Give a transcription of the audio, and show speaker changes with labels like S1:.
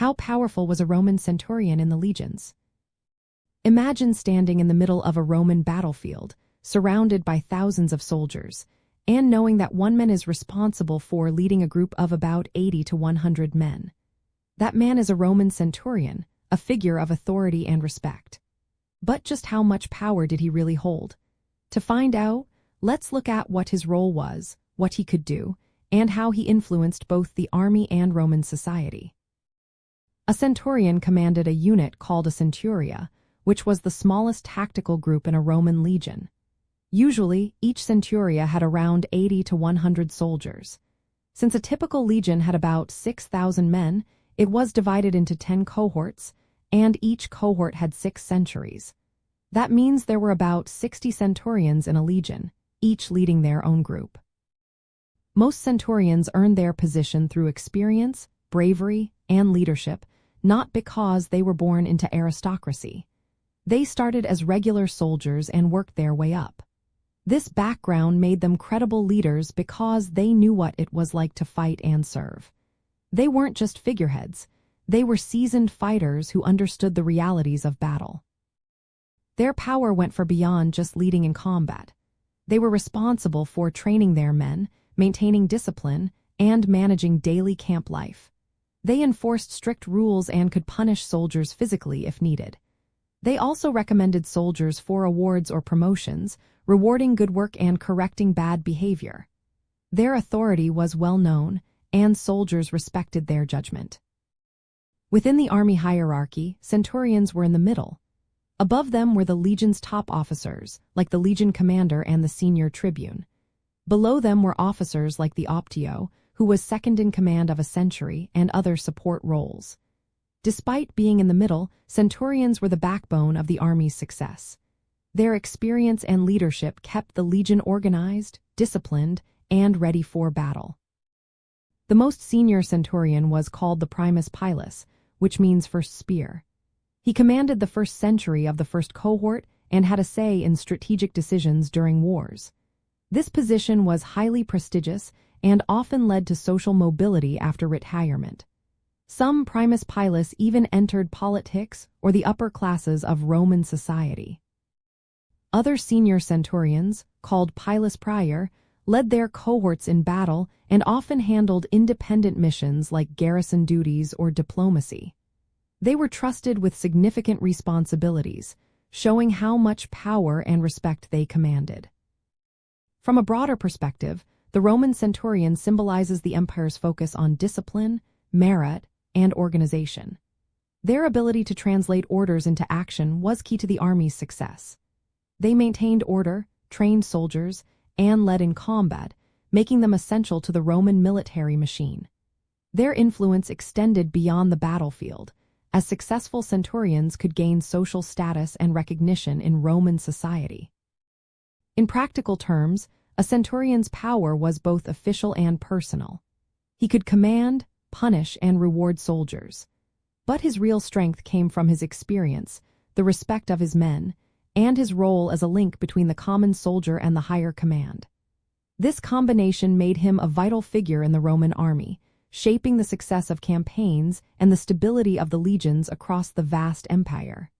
S1: How powerful was a Roman centurion in the legions? Imagine standing in the middle of a Roman battlefield, surrounded by thousands of soldiers, and knowing that one man is responsible for leading a group of about 80 to 100 men. That man is a Roman centurion, a figure of authority and respect. But just how much power did he really hold? To find out, let's look at what his role was, what he could do, and how he influenced both the army and Roman society. A centurion commanded a unit called a centuria, which was the smallest tactical group in a Roman legion. Usually, each centuria had around 80 to 100 soldiers. Since a typical legion had about 6,000 men, it was divided into 10 cohorts, and each cohort had 6 centuries. That means there were about 60 centurions in a legion, each leading their own group. Most centurions earned their position through experience, bravery, and leadership, not because they were born into aristocracy. They started as regular soldiers and worked their way up. This background made them credible leaders because they knew what it was like to fight and serve. They weren't just figureheads. They were seasoned fighters who understood the realities of battle. Their power went far beyond just leading in combat. They were responsible for training their men, maintaining discipline, and managing daily camp life. They enforced strict rules and could punish soldiers physically if needed. They also recommended soldiers for awards or promotions, rewarding good work and correcting bad behavior. Their authority was well known, and soldiers respected their judgment. Within the army hierarchy, centurions were in the middle. Above them were the legion's top officers, like the legion commander and the senior tribune. Below them were officers like the optio, who was second in command of a century, and other support roles. Despite being in the middle, centurions were the backbone of the army's success. Their experience and leadership kept the legion organized, disciplined, and ready for battle. The most senior centurion was called the primus pilus, which means first spear. He commanded the first century of the first cohort and had a say in strategic decisions during wars. This position was highly prestigious and often led to social mobility after retirement. Some primus pilus even entered politics or the upper classes of Roman society. Other senior centurions, called pilus prior, led their cohorts in battle and often handled independent missions like garrison duties or diplomacy. They were trusted with significant responsibilities, showing how much power and respect they commanded. From a broader perspective, the Roman centurion symbolizes the empire's focus on discipline, merit, and organization. Their ability to translate orders into action was key to the army's success. They maintained order, trained soldiers, and led in combat, making them essential to the Roman military machine. Their influence extended beyond the battlefield, as successful centurions could gain social status and recognition in Roman society. In practical terms, a centurion's power was both official and personal. He could command, punish, and reward soldiers. But his real strength came from his experience, the respect of his men, and his role as a link between the common soldier and the higher command. This combination made him a vital figure in the Roman army, shaping the success of campaigns and the stability of the legions across the vast empire.